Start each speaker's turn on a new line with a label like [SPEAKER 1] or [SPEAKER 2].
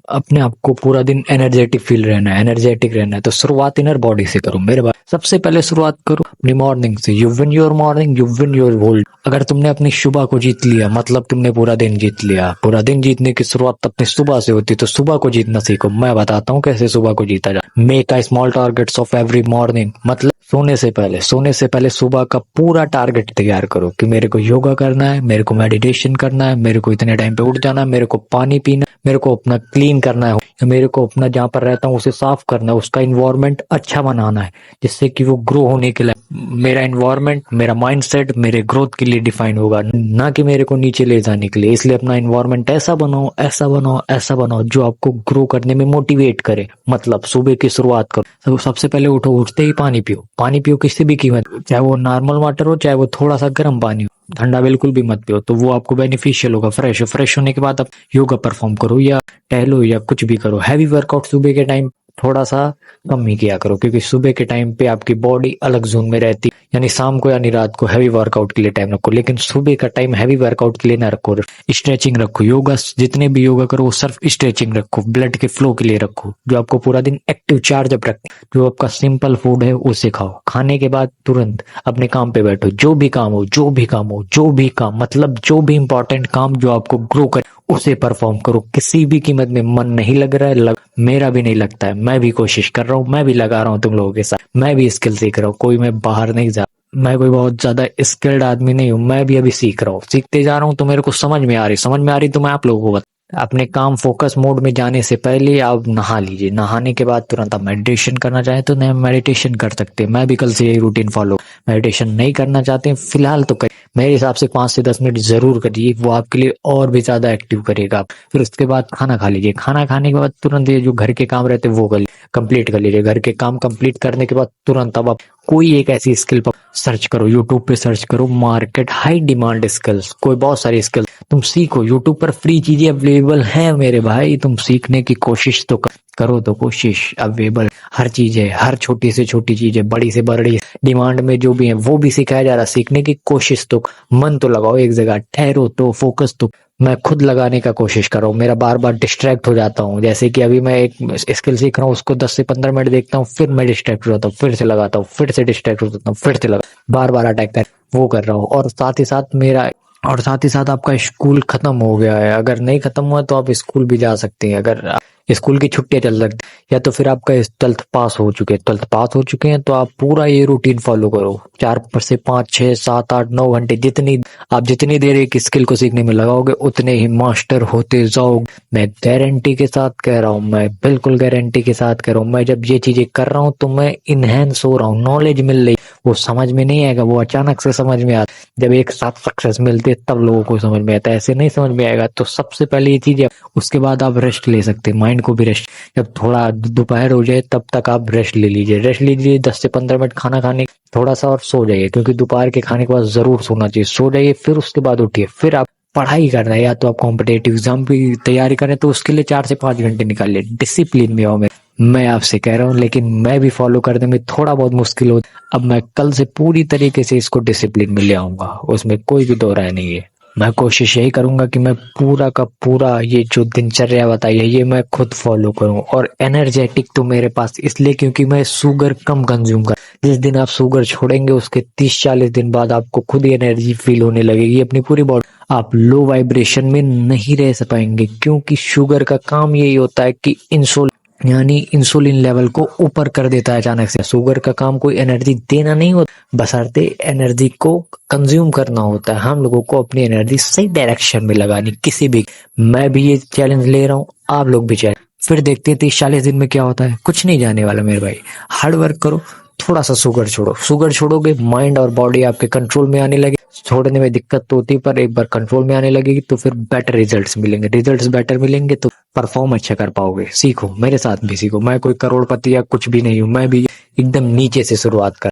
[SPEAKER 1] अपने आप को पूरा दिन एनर्जेटिक फील रहना है, एनर्जेटिक रहना है, तो शुरुआत इनर बॉडी से करो मेरे भाई। सबसे पहले शुरुआत करो अपनी मॉर्निंग से। You win your morning, you win your whole. अगर तुमने अपनी सुबह को जीत लिया मतलब तुमने पूरा दिन जीत लिया। पूरा दिन जीतने की शुरुआत अपनी सुबह से होती है, तो सुबह को जीतना सीखो। मैं बताता हूँ कैसे सुबह को जीता जाए। Make a small targets of every morning, मतलब सोने से पहले सुबह का पूरा टारगेट तैयार करो कि मेरे को योगा करना है, मेरे को मेडिटेशन करना है, मेरे को इतने टाइम पे उठ जाना है, मेरे को पानी पीना है, मेरे को अपना क्लीन करना है, मेरे को अपना जहाँ पर रहता हूँ उसे साफ करना है, उसका इन्वायरमेंट अच्छा बनाना है जिससे कि वो ग्रो होने के लिए। मेरा इन्वायरमेंट, मेरा माइंडसेट मेरे ग्रोथ के लिए डिफाइन होगा, ना कि मेरे को नीचे ले जाने के लिए। इसलिए अपना इन्वायरमेंट ऐसा बनाओ, ऐसा बनाओ, ऐसा बनाओ जो आपको ग्रो करने में मोटिवेट करे। मतलब सुबह की शुरुआत करो, सबसे पहले उठो, उठते ही पानी पियो। पानी पियो किसी भी कीमत, चाहे वो नॉर्मल वाटर हो, चाहे वो थोड़ा सा गर्म पानी हो, ठंडा बिल्कुल भी मत पियो, तो वो आपको बेनिफिशियल होगा। फ्रेश होने के बाद आप योगा परफॉर्म करो या टहलो या कुछ भी करो। हैवी वर्कआउट सुबह के टाइम थोड़ा सा कम ही किया करो, क्योंकि सुबह के टाइम पे आपकी बॉडी अलग जोन में रहती है। यानी शाम को यानी रात को हैवी वर्कआउट के लिए टाइम रखो, लेकिन सुबह का टाइम हैवी वर्कआउट के लिए ना रखो। स्ट्रेचिंग रखो, योगा जितने भी योगा करो वो सिर्फ स्ट्रेचिंग रखो, ब्लड के फ्लो के लिए रखो, जो आपको पूरा दिन एक्टिव चार्ज अप रखे। जो आपका सिंपल फूड है उसे खाओ। खाने के बाद तुरंत अपने काम पे बैठो, जो भी काम हो, जो भी काम हो, जो भी काम, मतलब जो भी इंपॉर्टेंट काम जो आपको ग्रो करे उसे परफॉर्म करो। किसी भी कीमत में मन नहीं लग रहा है, मेरा भी नहीं लगता है, मैं भी कोशिश कर रहा हूँ, मैं भी लगा रहा हूँ तुम लोगों के साथ, मैं भी स्किल सीख रहा हूँ। कोई मैं बाहर नहीं जा, मैं कोई बहुत ज्यादा स्किल्ड आदमी नहीं हूँ, मैं भी अभी सीख रहा हूँ, सीखते जा रहा हूँ। तो मेरे को समझ में आ रही तो मैं आप लोगों को अपने काम फोकस मोड में जाने से पहले आप नहा लीजिए। नहाने के बाद तुरंत आप मेडिटेशन करना चाहें तो मेडिटेशन कर सकते हैं। मैं भी कल से यही रूटीन फॉलो। मेडिटेशन नहीं करना चाहते हैं फिलहाल तो करिए, मेरे हिसाब से 5 से 10 मिनट जरूर करिए, वो आपके लिए और भी ज्यादा एक्टिव करेगा। फिर उसके बाद खाना खा लीजिए। खाना खाने के बाद तुरंत ये जो घर के काम रहते हैं वो कंप्लीट कर लीजिए। घर के काम कंप्लीट करने के बाद तुरंत अब आप कोई एक ऐसी स्किल पर सर्च करो, यूट्यूब पे सर्च करो, मार्केट हाई डिमांड स्किल्स, कोई बहुत सारी स्किल तुम सीखो। यूट्यूब पर फ्री चीजें अवेलेबल हैं मेरे भाई, तुम सीखने की कोशिश तो करो, तो कोशिश अवेलेबल हर चीज है, हर छोटी से छोटी चीज है, बड़ी से बड़ी डिमांड में जो भी है वो भी सिखाया जा रहा है। सीखने की कोशिश तो, मन तो लगाओ एक जगह, ठहरो तो, फोकस तो। मैं खुद लगाने का कोशिश कर रहा हूँ, मेरा बार बार डिस्ट्रैक्ट हो जाता हूँ। जैसे कि अभी मैं एक स्किल सीख रहा हूँ, उसको 10 से 15 मिनट देखता हूँ, फिर मैं डिस्ट्रैक्ट हो जाता हूँ, फिर से लगाता हूँ, फिर से डिस्ट्रैक्ट हो जाता हूँ, फिर से लगा, बार बार अटैक कर वो कर रहा हूँ। और साथ ही साथ आपका स्कूल खत्म हो गया है, अगर नहीं खत्म हुआ तो आप स्कूल भी जा सकते हैं। अगर स्कूल की छुट्टियां चल सकती, या तो फिर आपका 12th पास हो चुके हैं तो आप पूरा ये रूटीन फॉलो करो। 4 से 5 6 7 8 9 घंटे जितनी देर एक स्किल को सीखने में लगाओगे उतने ही मास्टर होते जाओगे। मैं गारंटी के साथ कह रहा हूँ, मैं बिल्कुल गारंटी के साथ कह रहा हूँ। मैं जब ये चीजें कर रहा हूँ तो मैं इनहेंस हो रहा हूँ, नॉलेज मिल रही। वो समझ में नहीं आएगा, वो अचानक से समझ में आता, जब एक साथ सक्सेस मिलती है तब लोगों को समझ में आता है, ऐसे नहीं समझ में आएगा। तो सबसे पहले ये चीज है, उसके बाद आप रेस्ट ले सकते हैं, माइंड को भी रेस्ट। जब थोड़ा दोपहर हो जाए तब तक आप रेस्ट ले लीजिए 10 से 15 मिनट खाना खाने थोड़ा सा, और सो जाइए, क्योंकि दोपहर के खाने के बाद जरूर सोना चाहिए। सो जाइए, फिर उसके बाद उठिए, फिर आप पढ़ाई कर रहे हैं, या तो आप कॉम्पिटेटिव एग्जाम की तैयारी करें तो उसके लिए 4 से 5 घंटे निकालिए। डिसिप्लिन में आओ, मैं आपसे कह रहा हूँ, लेकिन मैं भी फॉलो करने में थोड़ा बहुत मुश्किल हो। अब मैं कल से पूरी तरीके से इसको डिसिप्लिन में ले आऊंगा, उसमें कोई भी दो राय नहीं है। मैं कोशिश यही करूंगा कि मैं पूरा का पूरा ये जो दिनचर्या बताई है ये मैं खुद फॉलो करूं। और एनर्जेटिक तो मेरे पास इसलिए क्योंकि मैं शुगर कम कंज्यूम कर। जिस दिन आप शुगर छोड़ेंगे उसके 30-40 दिन बाद आपको खुद ही एनर्जी फील होने लगेगी अपनी पूरी बॉडी। आप लो वाइब्रेशन में नहीं रह पाएंगे, क्योंकि शुगर का काम यही होता है कि इंसुलिन लेवल को ऊपर कर देता है अचानक से। शुगर का काम कोई एनर्जी देना नहीं होता, बशर्ते एनर्जी को कंज्यूम करना होता है। हम लोगों को अपनी एनर्जी सही डायरेक्शन में लगानी किसी भी। मैं भी ये चैलेंज ले रहा हूँ, आप लोग भी चैलेंज। फिर देखते हैं 30-40 दिन में क्या होता है। कुछ नहीं जाने वाला मेरे भाई, हार्ड वर्क करो, थोड़ा सा शुगर छोड़ोगे, माइंड और बॉडी आपके कंट्रोल में आने लगे। छोड़ने में दिक्कत तो होती है, पर एक बार कंट्रोल में आने लगेगी तो फिर बेटर रिजल्ट्स मिलेंगे तो परफॉर्म अच्छा कर पाओगे। सीखो, मेरे साथ भी सीखो। मैं कोई करोड़पति या कुछ भी नहीं हूँ, मैं भी एकदम नीचे से शुरुआत कर